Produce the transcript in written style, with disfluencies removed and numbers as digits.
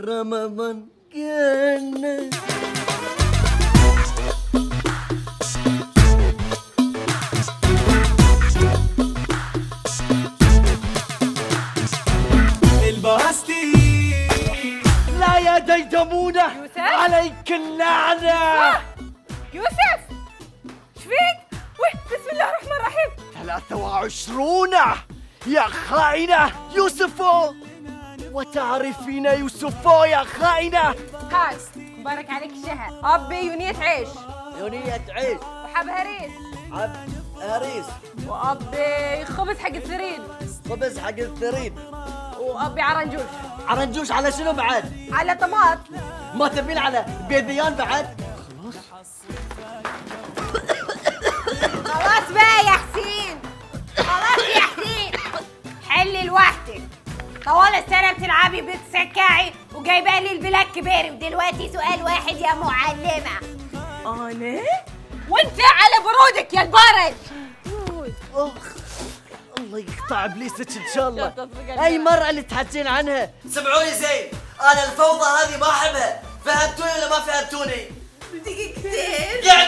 رمضان كان الباستي. لا يا ديدمونة عليك اللعنة. يوسف ايش فيك؟ بسم الله الرحمن الرحيم. 23 يا خاينة يوسفو، وتعرفين يوسفو يا خاينة. هاي مبارك عليك الشهر. أبي يونية عيش، يونية عيش، وحب هريس، عب هريس، وأبي خبز حق الثريد، خبز حق الثريد، وأبي عرنجوش. عرنجوش على شنو بعد؟ على طماط. ما تبين على بيذيان بعد؟ خلاص بقى يا حسين، خلاص يا حسين، حلي لوحدك. طوال السنة بتلعبي بتسكعي وجايبه لي البلاك كبير، ودلوقتي سؤال واحد يا معلمة. أنا؟ وأنت على برودك يا البرد. اخ الله يقطع ابليسك ان شاء الله. اي مرة اللي تحكين عنها. سمعوني زين، انا الفوضى هذه ما احبها، فهمتوني ولا ما فهمتوني؟ دقيقتين. يعني